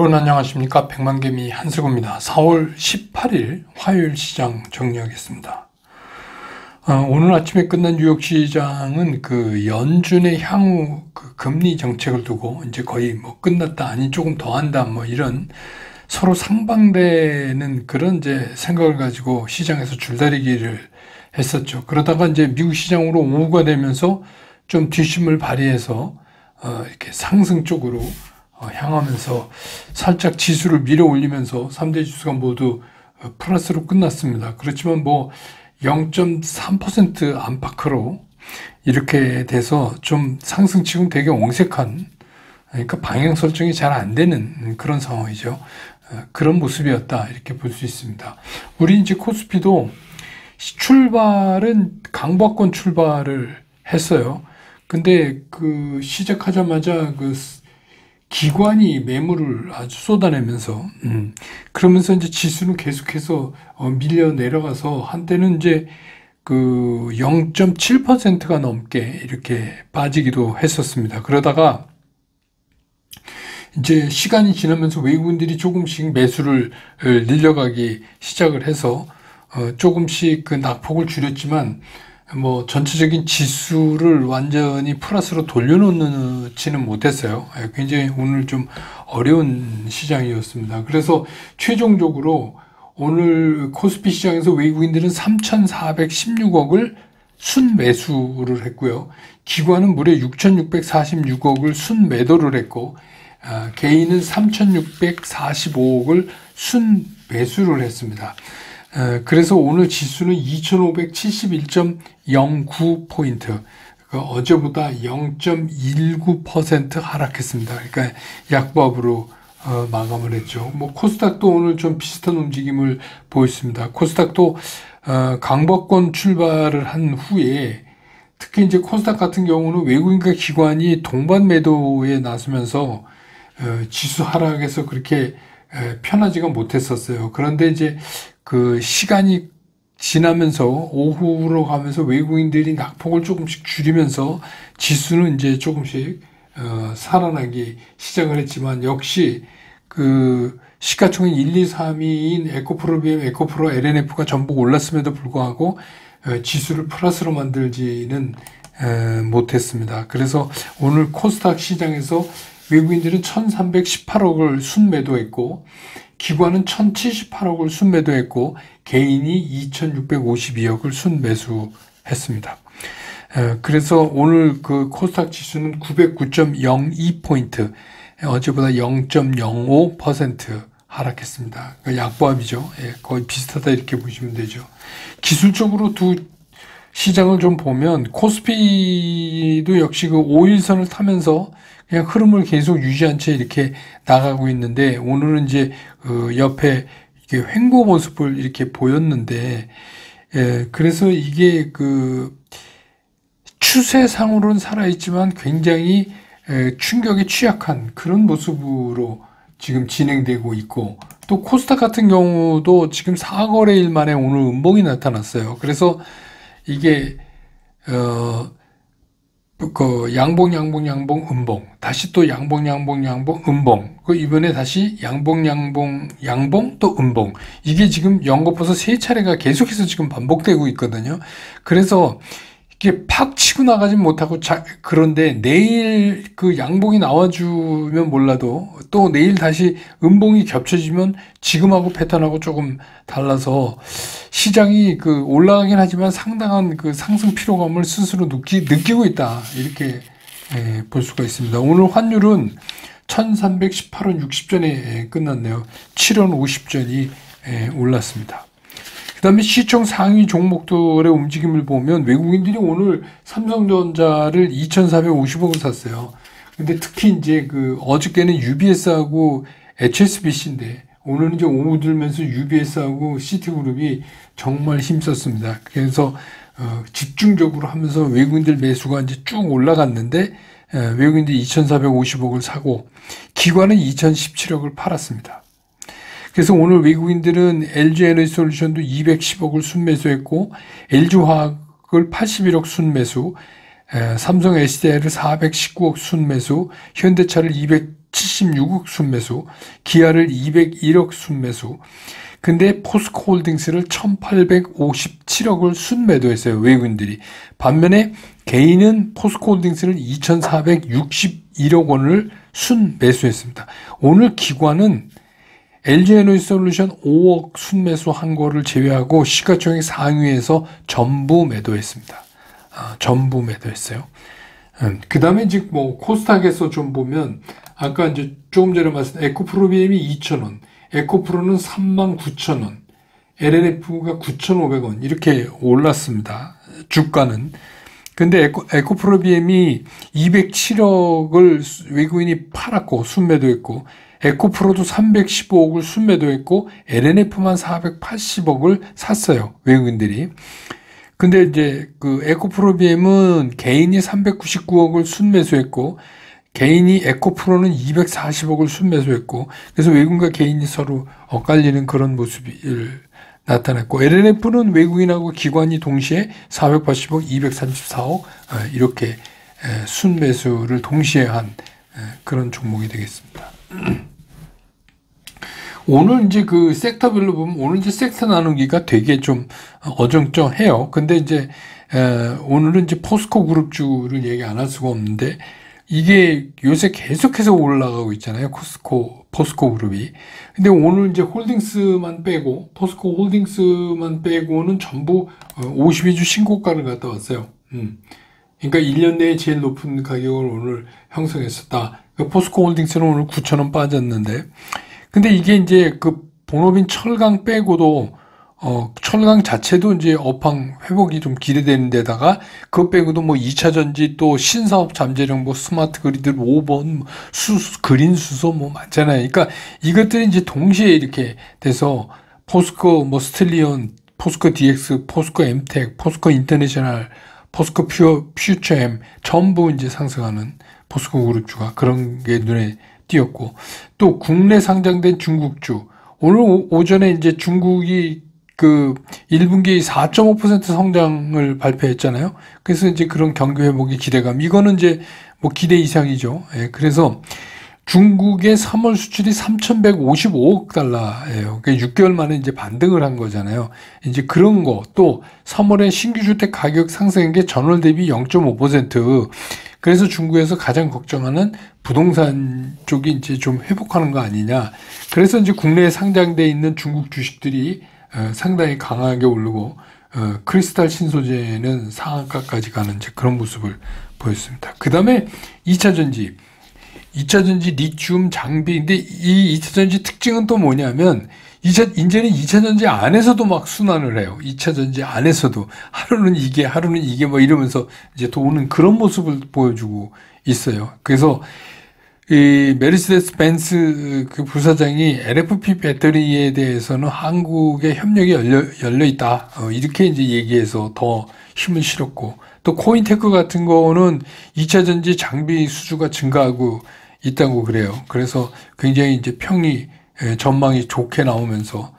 여러분 안녕하십니까? 백만개미 한세구입니다. 4월 18일 화요일 시장 정리하겠습니다. 오늘 아침에 끝난 뉴욕 시장은 그 연준의 향후 그 금리 정책을 두고 이제 거의 뭐 끝났다, 아니 조금 더 한다, 뭐 이런 서로 상반되는 그런 이제 생각을 가지고 시장에서 줄다리기를 했었죠. 그러다가 이제 미국 시장으로 오후가 되면서 좀 뒷심을 발휘해서 이렇게 상승 쪽으로 향하면서 살짝 지수를 밀어 올리면서 3대 지수가 모두 플러스로 끝났습니다. 그렇지만 뭐 0.3% 안팎으로 이렇게 돼서 좀 상승치고는 되게 옹색한, 그러니까 방향 설정이 잘 안 되는 그런 상황이죠. 그런 모습이었다, 이렇게 볼 수 있습니다. 우리 이제 코스피도 출발은 강보권 출발을 했어요. 근데 그 시작하자마자 그 기관이 매물을 아주 쏟아내면서 그러면서 이제 지수는 계속해서 밀려 내려가서 한때는 이제 그 0.7%가 넘게 이렇게 빠지기도 했었습니다. 그러다가 이제 시간이 지나면서 외국인들이 조금씩 매수를 늘려가기 시작을 해서 조금씩 그 낙폭을 줄였지만 뭐 전체적인 지수를 완전히 플러스로 돌려놓지는 못했어요. 굉장히 오늘 좀 어려운 시장이었습니다. 그래서 최종적으로 오늘 코스피 시장에서 외국인들은 3,416억을 순매수를 했고요. 기관은 무려 6,646억을 순매도를 했고, 개인은 3,645억을 순매수를 했습니다. 그래서 오늘 지수는 2571.09포인트, 어제보다 0.19% 하락했습니다. 그러니까 약보합으로 마감을 했죠. 뭐 코스닥도 오늘 좀 비슷한 움직임을 보였습니다. 코스닥도 강보권 출발을 한 후에 특히 이제 코스닥 같은 경우는 외국인과 기관이 동반 매도에 나서면서 지수 하락에서 그렇게 편하지가 못했었어요. 그런데 이제 그 시간이 지나면서 오후로 가면서 외국인들이 낙폭을 조금씩 줄이면서 지수는 이제 조금씩 살아나기 시작을 했지만, 역시 그 시가총액 1, 2, 3위인 에코프로 BM, 에코프로 LNF가 전부 올랐음에도 불구하고 지수를 플러스로 만들지는 못했습니다. 그래서 오늘 코스닥 시장에서 외국인들은 1,318억을 순매도했고, 기관은 1,078억을 순매도했고, 개인이 2,652억을 순매수했습니다. 그래서 오늘 그 코스닥 지수는 909.02포인트, 어제보다 0.05% 하락했습니다. 그러니까 약보합이죠. 거의 비슷하다, 이렇게 보시면 되죠. 기술적으로 두 시장을 좀 보면 코스피도 역시 그 5일선을 타면서 그냥 흐름을 계속 유지한 채 이렇게 나가고 있는데, 오늘은 이제 옆에 이게 횡보 모습을 이렇게 보였는데, 그래서 이게 그 추세상으로는 살아있지만 굉장히 충격에 취약한 그런 모습으로 지금 진행되고 있고, 또 코스닥 같은 경우도 지금 4거래일 만에 오늘 음봉이 나타났어요. 그래서 이게 그 양봉, 음봉, 다시 또 양봉, 음봉, 그 이번에 다시 양봉, 또 음봉. 이게 지금 연거푸서 3차례가 계속해서 지금 반복되고 있거든요. 그래서 이게 팍 치고 나가진 못하고, 그런데 내일 그 양봉이 나와주면 몰라도 또 내일 다시 음봉이 겹쳐지면 지금하고 패턴하고 조금 달라서 시장이 그 올라가긴 하지만 상당한 그 상승 피로감을 스스로 느끼고 있다, 이렇게 볼 수가 있습니다. 오늘 환율은 1318원 60전에 끝났네요. 7원 50전이 올랐습니다. 그 다음에 시총 상위 종목들의 움직임을 보면 외국인들이 오늘 삼성전자를 2,450억을 샀어요. 근데 특히 이제 그 어저께는 UBS하고 HSBC인데 오늘은 이제 오후 들면서 UBS하고 시티그룹이 정말 힘썼습니다. 그래서 집중적으로 하면서 외국인들 매수가 이제 쭉 올라갔는데, 외국인들이 2,450억을 사고 기관은 2,017억을 팔았습니다. 그래서 오늘 외국인들은 LG에너지솔루션도 210억을 순매수했고, LG화학을 81억 순매수, 삼성 SDI를 419억 순매수, 현대차를 76억 순매수, 기아를 201억 순매수. 근데 포스코홀딩스를 1857억을 순매도했어요, 외국인들이. 반면에 개인은 포스코홀딩스를 2461억 원을 순매수했습니다. 오늘 기관은 LG에너지솔루션 5억 순매수한 거를 제외하고 시가총액 상위에서 전부 매도했습니다. 전부 매도했어요. 그 다음에 이제 뭐 코스닥에서 좀 보면 아까 이제 조금 전에 말씀드린 에코프로비엠이 2,000원, 에코프로는 39,000원, LNF가 9,500원 이렇게 올랐습니다. 주가는. 근데 에코프로비엠이 207억을 외국인이 팔았고 순매도했고, 에코프로도 315억을 순매도했고, LNF만 480억을 샀어요, 외국인들이. 근데 이제 그 에코프로비엠은 개인이 399억을 순매수했고, 개인이 에코프로는 240억을 순매수했고, 그래서 외국인과 개인이 서로 엇갈리는 그런 모습을 나타냈고, LNF는 외국인하고 기관이 동시에 480억, 234억 이렇게 순매수를 동시에 한 그런 종목이 되겠습니다. 오늘 이제 그 섹터별로 보면 오늘 이제 섹터 나누기가 되게 좀 어정쩡해요. 근데 이제 오늘은 이제 포스코 그룹주를 얘기 안 할 수가 없는데 이게 요새 계속해서 올라가고 있잖아요. 포스코 그룹이. 근데 오늘 이제 홀딩스만 빼고 포스코 홀딩스만 빼고는 전부 52주 신고가를 갖다 왔어요. 그러니까 1년 내에 제일 높은 가격을 오늘 형성했었다. 포스코 홀딩스는 오늘 9,000원 빠졌는데, 근데 이게 이제 그 본업인 철강 빼고도 철강 자체도 이제 업황 회복이 좀 기대되는 데다가 그것 빼고도 뭐 2차 전지 또 신사업 잠재력 뭐 스마트 그리드 5번 그린 수소 뭐 많잖아요. 그러니까 이것들이 이제 동시에 이렇게 돼서 포스코 뭐 스틸리온, 포스코 DX, 포스코 엠텍, 포스코 인터내셔널, 포스코 퓨처엠 전부 이제 상승하는 포스코 그룹주가 그런 게 눈에 띄었고, 또 국내 상장된 중국주 오늘 오전에 이제 중국이 그 1분기 4.5% 성장을 발표했잖아요. 그래서 이제 그런 경기 회복의 기대감, 이거는 이제 뭐 기대 이상이죠. 예, 그래서 중국의 3월 수출이 3,155억 달러예요. 그러니까 6개월 만에 이제 반등을 한 거잖아요. 이제 그런 거, 또 3월에 신규 주택 가격 상승한 게 전월 대비 0.5%. 그래서 중국에서 가장 걱정하는 부동산 쪽이 이제 좀 회복하는 거 아니냐. 그래서 이제 국내에 상장돼 있는 중국 주식들이 상당히 강하게 오르고, 크리스탈 신소재는 상한가까지 가는 이제 그런 모습을 보였습니다. 그 다음에 2차 전지 리튬 장비. 근데 이 2차 전지 특징은 또 뭐냐면, 이제는 2차 전지 안에서도 막 순환을 해요. 2차 전지 안에서도. 하루는 이게 뭐 이러면서 이제 도는 그런 모습을 보여주고 있어요. 그래서 이 메르세데스 벤츠 그 부사장이 LFP 배터리에 대해서는 한국의 협력이 열려 있다. 이렇게 이제 얘기해서 더 힘을 실었고, 또 코인테크 같은 거는 2차 전지 장비 수주가 증가하고 있다고 그래요. 그래서 굉장히 이제 전망이 좋게 나오면서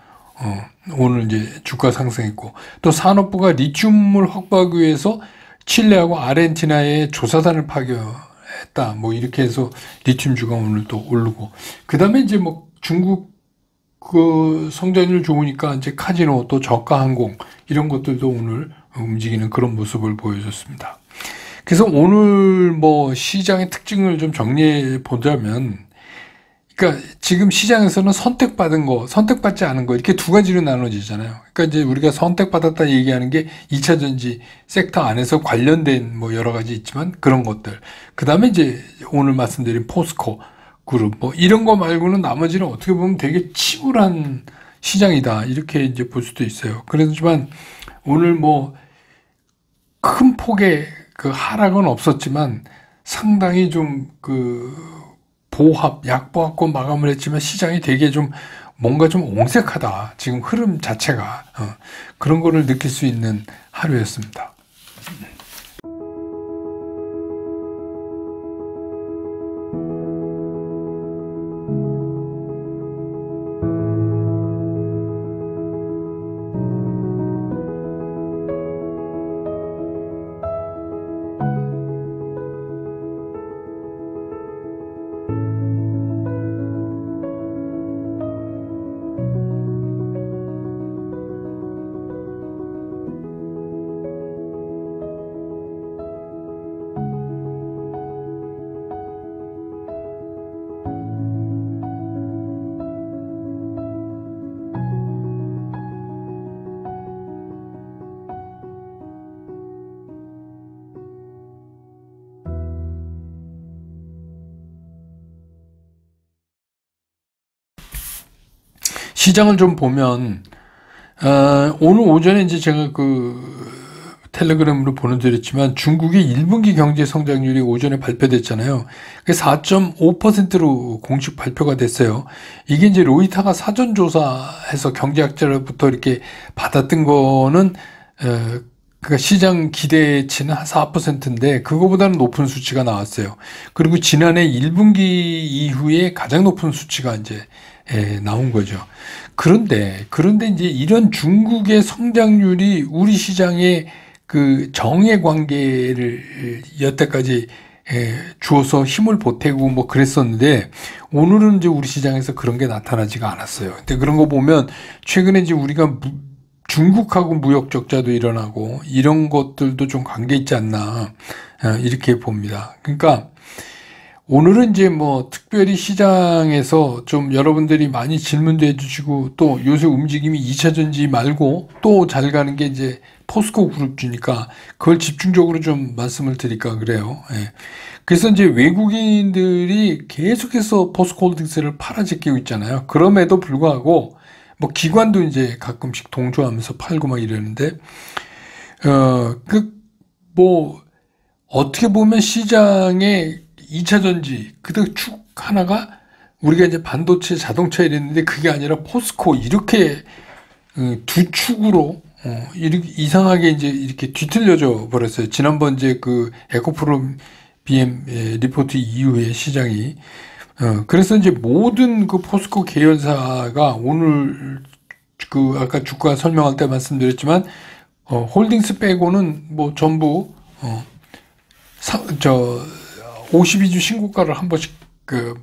오늘 이제 주가 상승했고, 또 산업부가 리튬을 확보하기 위해서 칠레하고 아르헨티나에 조사단을 파견했다. 뭐 이렇게 해서 리튬주가 오늘 또 오르고, 그 다음에 이제 뭐 중국 그 성장률 좋으니까 이제 카지노 또 저가 항공 이런 것들도 오늘 움직이는 그런 모습을 보여줬습니다. 그래서 오늘 뭐 시장의 특징을 좀 정리해 보자면, 그러니까 지금 시장에서는 선택받지 않은 거 이렇게 두 가지로 나눠지잖아요. 그러니까 이제 우리가 선택받았다 얘기하는 게 2차 전지 섹터 안에서 관련된 뭐 여러 가지 있지만 그런 것들. 그 다음에 이제 오늘 말씀드린 포스코 그룹 뭐 이런 거 말고는 나머지는 어떻게 보면 되게 치밀한 시장이다. 이렇게 이제 볼 수도 있어요. 그렇지만 오늘 뭐 큰 폭의 그 하락은 없었지만 상당히 좀 약보합권 마감을 했지만 시장이 되게 좀 뭔가 좀 옹색하다. 지금 흐름 자체가 그런 거를 느낄 수 있는 하루였습니다. 시장을 좀 보면, 오늘 오전에 이제 제가 텔레그램으로 보내드렸지만 중국의 1분기 경제 성장률이 오전에 발표됐잖아요. 그게 4.5%로 공식 발표가 됐어요. 이게 이제 로이터가 사전조사해서 경제학자로부터 이렇게 받았던 거는, 그러니까 시장 기대치는 한 4%인데 그거보다는 높은 수치가 나왔어요. 그리고 지난해 1분기 이후에 가장 높은 수치가 이제 나온 거죠. 그런데 이제 이런 중국의 성장률이 우리 시장에 그 정의 관계를 여태까지 주어서 힘을 보태고 뭐 그랬었는데 오늘은 이제 우리 시장에서 그런 게 나타나지가 않았어요. 근데 그런 거 보면 최근에 이제 우리가 중국하고 무역 적자도 일어나고 이런 것들도 좀 관계 있지 않나 이렇게 봅니다. 그러니까 오늘은 이제 뭐 특별히 시장에서 좀 여러분들이 많이 질문도 해주시고 또 요새 움직임이 2차전지 말고 또 잘 가는 게 이제 포스코 그룹주니까 그걸 집중적으로 좀 말씀을 드릴까 그래요. 예. 그래서 이제 외국인들이 계속해서 포스코 홀딩스를 팔아제끼고 있잖아요. 그럼에도 불구하고 뭐 기관도 이제 가끔씩 동조하면서 팔고 막 이러는데 뭐 어떻게 보면 시장의 2차 전지 그다음 축 하나가 우리가 이제 반도체 자동차 이랬는데 그게 아니라 포스코 이렇게 두 축으로 이상하게 이제 이렇게 뒤틀려져 버렸어요. 지난번 이제 그 에코프로 BM 리포트 이후에 시장이 그래서 이제 모든 그 포스코 계열사가 오늘 그 아까 주가 설명할 때 말씀드렸지만 홀딩스 빼고는 뭐 전부 52주 신고가를 한 번씩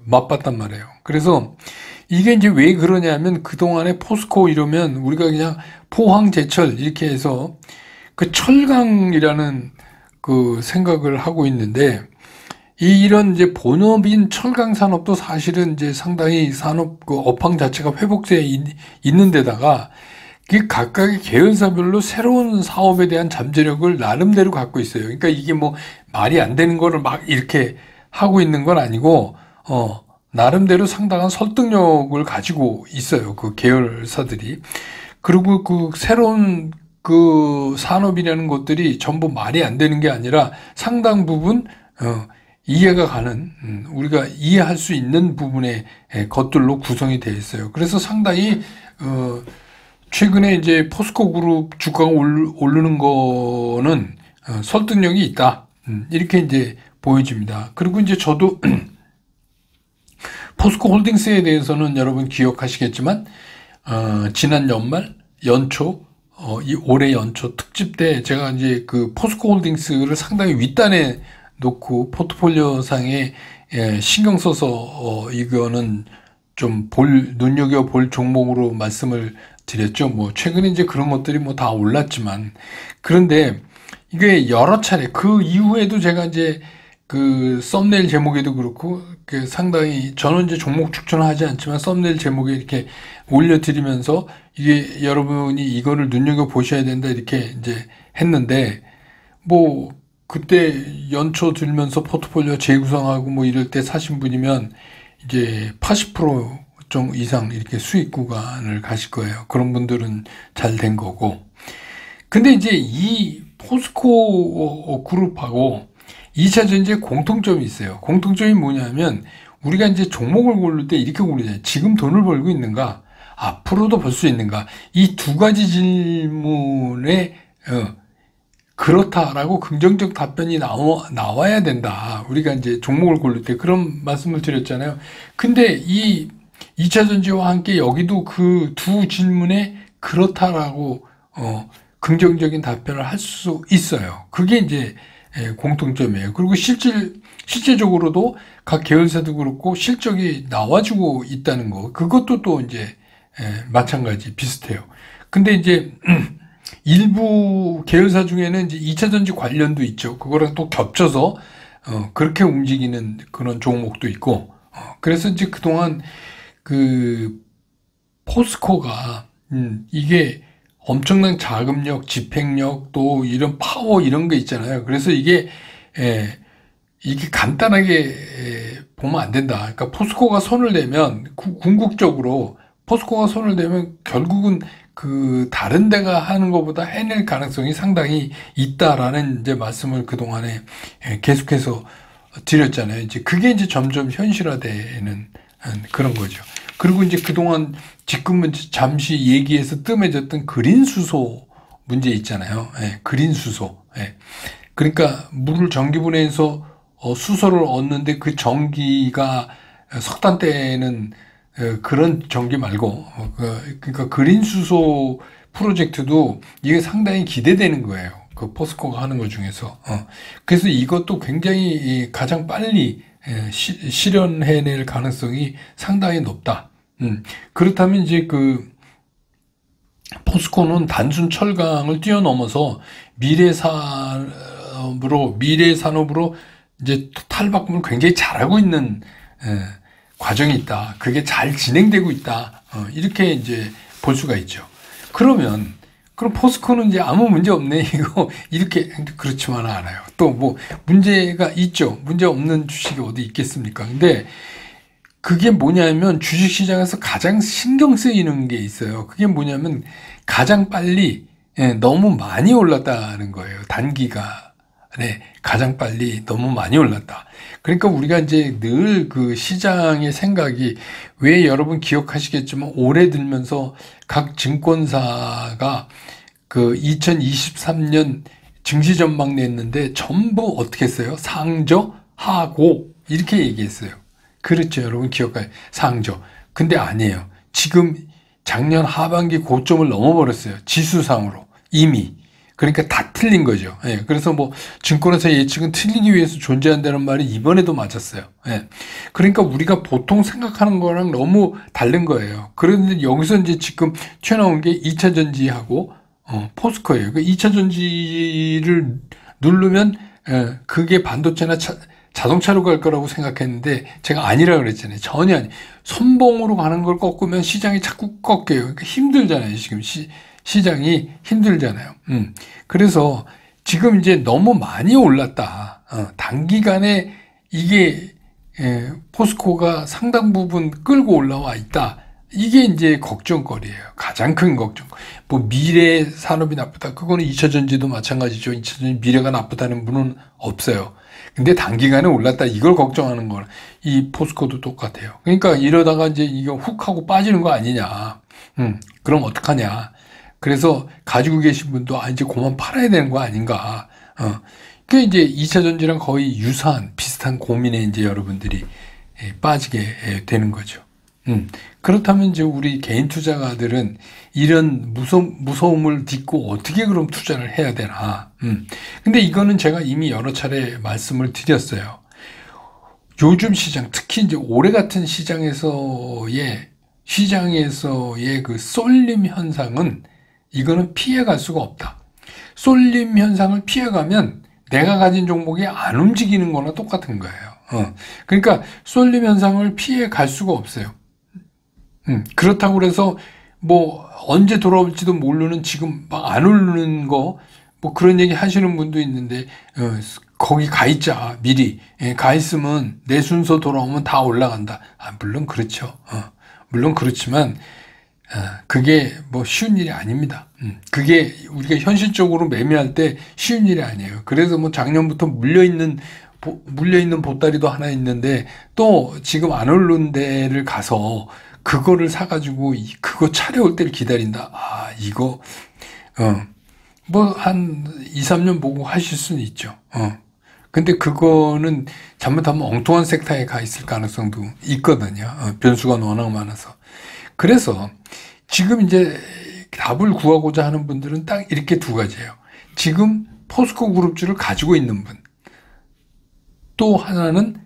맛봤단 말이에요. 그래서 이게 이제 왜 그러냐면 그동안에 포스코 이러면 우리가 그냥 포항 제철 이렇게 해서 그 철강이라는 그 생각을 하고 있는데 이런 이제 본업인 철강 산업도 사실은 이제 상당히 산업 그 업황 자체가 회복세에 있는 데다가 그 각각의 계열사별로 새로운 사업에 대한 잠재력을 나름대로 갖고 있어요. 그러니까 이게 뭐 말이 안 되는 거를 막 이렇게 하고 있는 건 아니고, 나름대로 상당한 설득력을 가지고 있어요. 그 계열사들이. 그리고 그 새로운 그 산업이라는 것들이 전부 말이 안 되는 게 아니라 상당 부분, 이해가 가는, 우리가 이해할 수 있는 부분의 것들로 구성이 되어 있어요. 그래서 상당히, 최근에 이제 포스코 그룹 주가가 오르는 거는 설득력이 있다. 이렇게 이제 보여집니다. 그리고 이제 저도 포스코 홀딩스에 대해서는 여러분 기억하시겠지만, 지난 연초, 올해 연초 특집 때 제가 이제 그 포스코 홀딩스를 상당히 윗단에 놓고 포트폴리오상에 신경 써서 이거는 좀 눈여겨볼 종목으로 말씀을 드렸죠. 뭐, 최근에 이제 그런 것들이 뭐 다 올랐지만. 그런데 이게 여러 차례, 그 이후에도 제가 이제 그 썸네일 제목에도 그렇고, 그 상당히 저는 이제 종목 추천을 하지 않지만 썸네일 제목에 이렇게 올려드리면서 이게 여러분이 이거를 눈여겨보셔야 된다 이렇게 이제 했는데, 뭐, 그때 연초 들면서 포트폴리오 재구성하고 뭐 이럴 때 사신 분이면 이제 80% 좀 이상 이렇게 수익 구간을 가실 거예요. 그런 분들은 잘 된 거고. 근데 이제 이 포스코 그룹하고 2차 전지에 공통점이 있어요. 공통점이 뭐냐면 우리가 이제 종목을 고를 때 이렇게 고르잖아요. 지금 돈을 벌고 있는가? 앞으로도 벌 수 있는가? 이 두 가지 질문에 그렇다라고 긍정적 답변이 나와야 된다. 우리가 이제 종목을 고를 때 그런 말씀을 드렸잖아요. 근데 이 2차 전지와 함께 여기도 그 두 질문에 그렇다라고 긍정적인 답변을 할 수 있어요. 그게 이제 공통점이에요. 그리고 실제적으로도 각 계열사도 그렇고 실적이 나와주고 있다는 거. 그것도 또 이제 마찬가지 비슷해요. 근데 이제 일부 계열사 중에는 이제 2차 전지 관련도 있죠. 그거랑 또 겹쳐서 그렇게 움직이는 그런 종목도 있고. 그래서 이제 그동안 그 포스코가 이게 엄청난 자금력, 집행력, 또 이런 파워 이런 게 있잖아요. 그래서 이게 간단하게 보면 안 된다. 그러니까 포스코가 손을 내면 궁극적으로 포스코가 손을 대면 결국은 그 다른 데가 하는 것보다 해낼 가능성이 상당히 있다라는 이제 말씀을 그동안에 계속해서 드렸잖아요. 이제 그게 이제 점점 현실화되는 그런 거죠. 그리고 이제 그동안 지금은 잠시 얘기해서 뜸해졌던 그린 수소 문제 있잖아요. 예, 그린 수소. 예. 그러니까 물을 전기분해해서 수소를 얻는데 그 전기가 석탄 때는 그런 전기 말고 그러니까 그린 수소 프로젝트도 이게 상당히 기대되는 거예요. 그 포스코가 하는 것 중에서. 그래서 이것도 굉장히 가장 빨리 실현해낼 가능성이 상당히 높다. 그렇다면 이제 그 포스코는 단순 철강을 뛰어넘어서 미래 산업으로 이제 탈바꿈을 굉장히 잘하고 있는 과정이 있다. 그게 잘 진행되고 있다. 이렇게 이제 볼 수가 있죠. 그럼 포스코는 이제 아무 문제 없네. 이거 이렇게 그렇지만은 않아요. 또 뭐 문제가 있죠. 문제 없는 주식이 어디 있겠습니까? 근데 그게 뭐냐면 주식시장에서 가장 신경 쓰이는 게 있어요. 그게 뭐냐면 가장 빨리 너무 많이 올랐다는 거예요. 단기간에 가장 빨리 너무 많이 올랐다. 그러니까 우리가 이제 늘 그 시장의 생각이 왜 여러분 기억하시겠지만 올해 들면서 각 증권사가 그 2023년 증시 전망 냈는데 전부 어떻게 했어요? 상저, 하고 이렇게 얘기했어요. 그렇죠. 여러분 기억해요. 상저. 근데 아니에요. 지금 작년 하반기 고점을 넘어버렸어요. 지수상으로. 이미. 그러니까 다 틀린 거죠. 예. 그래서 뭐 증권회사 예측은 틀리기 위해서 존재한다는 말이 이번에도 맞았어요. 예. 그러니까 우리가 보통 생각하는 거랑 너무 다른 거예요. 그런데 여기서 이제 지금 튀어나온 게 2차 전지하고 포스코예요. 그 2차 전지를 누르면 그게 반도체나 자동차로 갈 거라고 생각했는데 제가 아니라 그랬잖아요. 전혀 아니. 선봉으로 가는 걸 꺾으면 시장이 자꾸 꺾여요. 그러니까 힘들잖아요. 지금 시장이 힘들잖아요. 그래서 지금 이제 너무 많이 올랐다. 단기간에 이게 포스코가 상당 부분 끌고 올라와 있다. 이게 이제 걱정거리예요. 가장 큰 걱정. 뭐 미래 산업이 나쁘다. 그거는 2차 전지도 마찬가지죠. 2차 전지 미래가 나쁘다는 분은 없어요. 근데 단기간에 올랐다. 이걸 걱정하는 거는 이 포스코도 똑같아요. 그러니까 이러다가 이제 이거 훅 하고 빠지는 거 아니냐. 그럼 어떡하냐. 그래서 가지고 계신 분도 이제 그만 팔아야 되는 거 아닌가. 그 이제 2차 전지랑 거의 유사한 비슷한 고민에 이제 여러분들이 빠지게 되는 거죠. 그렇다면 이제 우리 개인 투자가들은 이런 무서움을 딛고 어떻게 그럼 투자를 해야 되나. 근데 이거는 제가 이미 여러 차례 말씀을 드렸어요. 요즘 시장, 특히 이제 올해 같은 시장에서의 그 쏠림 현상은 이거는 피해갈 수가 없다. 쏠림 현상을 피해가면 내가 가진 종목이 안 움직이는 거나 똑같은 거예요. 그러니까 쏠림 현상을 피해갈 수가 없어요. 그렇다고 그래서 뭐 언제 돌아올지도 모르는 지금 막 안 오르는 거 뭐 그런 얘기 하시는 분도 있는데 거기 가 있자 미리 가 있으면 내 순서 돌아오면 다 올라간다. 물론 그렇죠. 물론 그렇지만 그게 뭐 쉬운 일이 아닙니다. 그게 우리가 현실적으로 매매할 때 쉬운 일이 아니에요. 그래서 뭐 작년부터 물려있는 보따리도 하나 있는데 또 지금 안 오른 데를 가서 그거를 사가지고 그거 차려올 때를 기다린다. 이거 뭐 한 2, 3년 보고 하실 수는 있죠. 근데 그거는 잘못하면 엉뚱한 섹터에 가 있을 가능성도 있거든요. 변수가 워낙 많아서. 그래서 지금 이제 답을 구하고자 하는 분들은 딱 이렇게 두 가지예요. 지금 포스코 그룹주를 가지고 있는 분. 또 하나는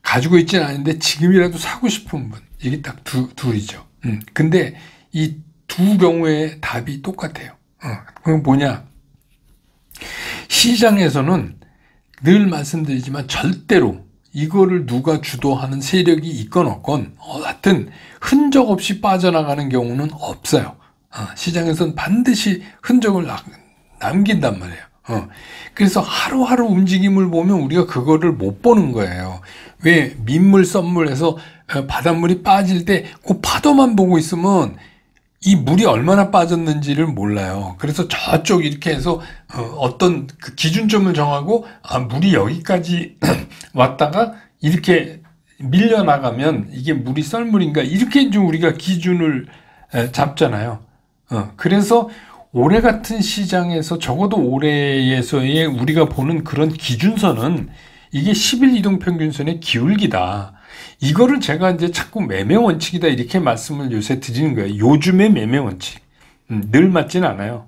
가지고 있지는 않은데 지금이라도 사고 싶은 분. 이게 딱 둘이죠. 근데 이 두 경우의 답이 똑같아요. 그건 뭐냐? 시장에서는 늘 말씀드리지만 절대로 이거를 누가 주도하는 세력이 있건 없건 하여튼 흔적 없이 빠져나가는 경우는 없어요. 시장에서는 반드시 흔적을 남긴단 말이에요. 그래서 하루하루 움직임을 보면 우리가 그거를 못 보는 거예요. 왜 민물, 썸물에서 바닷물이 빠질 때 그 파도만 보고 있으면 이 물이 얼마나 빠졌는지를 몰라요. 그래서 저쪽 이렇게 해서 어떤 그 기준점을 정하고 물이 여기까지 왔다가 이렇게 밀려나가면 이게 물이 썰물인가 이렇게 좀 우리가 기준을 잡잖아요. 그래서 올해 같은 시장에서 적어도 올해에서의 우리가 보는 그런 기준선은 이게 10일 이동평균선의 기울기다. 이거를 제가 이제 자꾸 매매 원칙이다 이렇게 말씀을 요새 드리는 거예요. 요즘의 매매 원칙. 늘 맞진 않아요.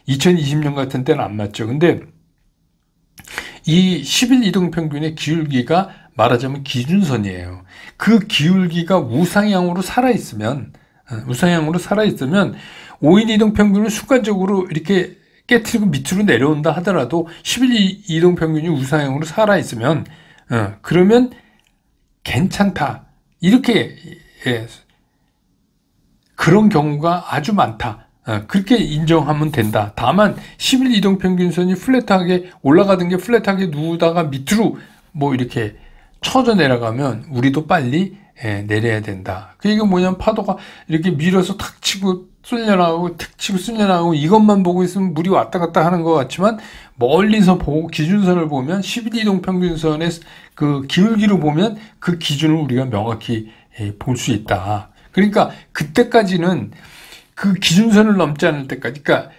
2020년 같은 때는 안 맞죠. 근데 이 10일 이동평균의 기울기가 말하자면 기준선이에요. 그 기울기가 우상향으로 살아있으면 5일 이동평균을 순간적으로 이렇게 깨트리고 밑으로 내려온다 하더라도 10일 이동평균이 우상향으로 살아있으면 그러면 괜찮다. 이렇게 그런 경우가 아주 많다. 그렇게 인정하면 된다. 다만 10일 이동평균선이 플랫하게 올라가던 게 플랫하게 누우다가 밑으로 뭐 이렇게 쳐져 내려가면 우리도 빨리 내려야 된다. 그게 뭐냐면 파도가 이렇게 밀어서 탁 치고 쏠려나가고 탁 치고 쏠려나가고 이것만 보고 있으면 물이 왔다 갔다 하는 것 같지만 멀리서 보고 기준선을 보면 10일 이동평균선의 그 기울기로 보면 그 기준을 우리가 명확히 볼 수 있다. 그러니까 그때까지는 그 기준선을 넘지 않을 때까지, 그러니까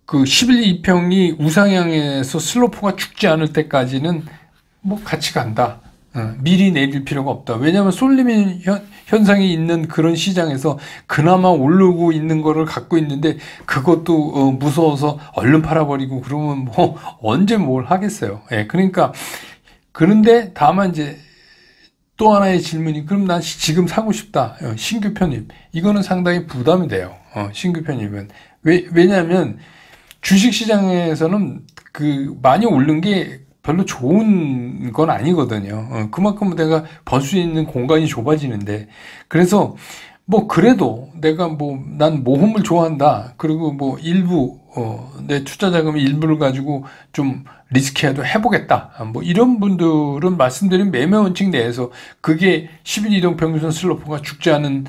그 10일 이평이 우상향에서 슬로프가 죽지 않을 때까지는 뭐 같이 간다. 미리 내릴 필요가 없다. 왜냐하면 쏠림 현상이 있는 그런 시장에서 그나마 오르고 있는 거를 갖고 있는데 그것도 무서워서 얼른 팔아버리고 그러면 뭐 언제 뭘 하겠어요. 그러니까 그런데 다만 이제 또 하나의 질문이 그럼 난 지금 사고 싶다. 신규 편입. 이거는 상당히 부담이 돼요. 신규 편입은. 왜냐하면 주식시장에서는 그 많이 오른 게 별로 좋은 건 아니거든요. 그만큼 내가 벌 수 있는 공간이 좁아지는데. 그래서 뭐 그래도 내가 뭐 난 모험을 좋아한다. 그리고 뭐 일부 내 투자 자금의 일부를 가지고 좀 리스키해도 해보겠다. 뭐 이런 분들은 말씀드린 매매 원칙 내에서 그게 10일 이동평균선 슬로프가 죽지 않은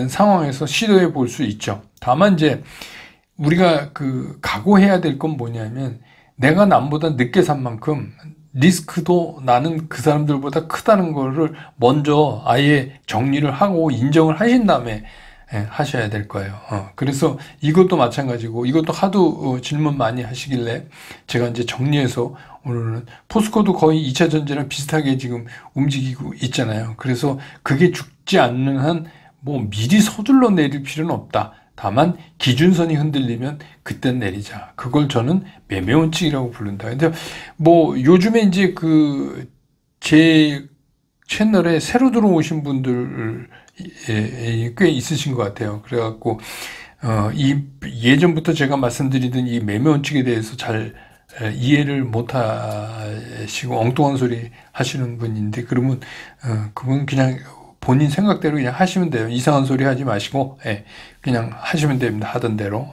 상황에서 시도해 볼 수 있죠. 다만 이제 우리가 그 각오해야 될 건 뭐냐면 내가 남보다 늦게 산 만큼 리스크도 나는 그 사람들보다 크다는 거를 먼저 아예 정리를 하고 인정을 하신 다음에 하셔야 될 거예요. 그래서 이것도 마찬가지고 이것도 하도 질문 많이 하시길래 제가 이제 정리해서 오늘은 포스코도 거의 2차 전지랑 비슷하게 지금 움직이고 있잖아요. 그래서 그게 죽지 않는 한 뭐 미리 서둘러 내릴 필요는 없다. 다만 기준선이 흔들리면 그땐 내리자. 그걸 저는 매매 원칙이라고 부른다. 근데 뭐 요즘에 이제 그 제 채널에 새로 들어오신 분들 꽤 있으신 것 같아요. 그래갖고 이 예전부터 제가 말씀드리던 이 매매 원칙에 대해서 잘 이해를 못 하시고 엉뚱한 소리 하시는 분인데 그러면 그분 그냥 본인 생각대로 그냥 하시면 돼요. 이상한 소리 하지 마시고, 그냥 하시면 됩니다. 하던 대로.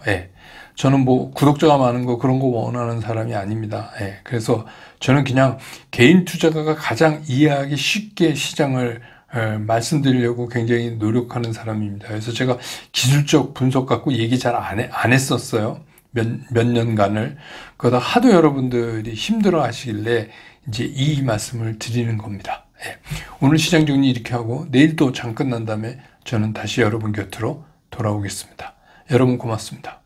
저는 뭐 구독자가 많은 거 그런 거 원하는 사람이 아닙니다. 그래서 저는 그냥 개인 투자가가 가장 이해하기 쉽게 시장을 말씀드리려고 굉장히 노력하는 사람입니다. 그래서 제가 기술적 분석 갖고 얘기 잘 안 했었어요. 몇 년간을. 그러다 하도 여러분들이 힘들어 하시길래 이제 이 말씀을 드리는 겁니다. 오늘 시장 정리 이렇게 하고 내일 또 장 끝난 다음에 저는 다시 여러분 곁으로 돌아오겠습니다. 여러분 고맙습니다.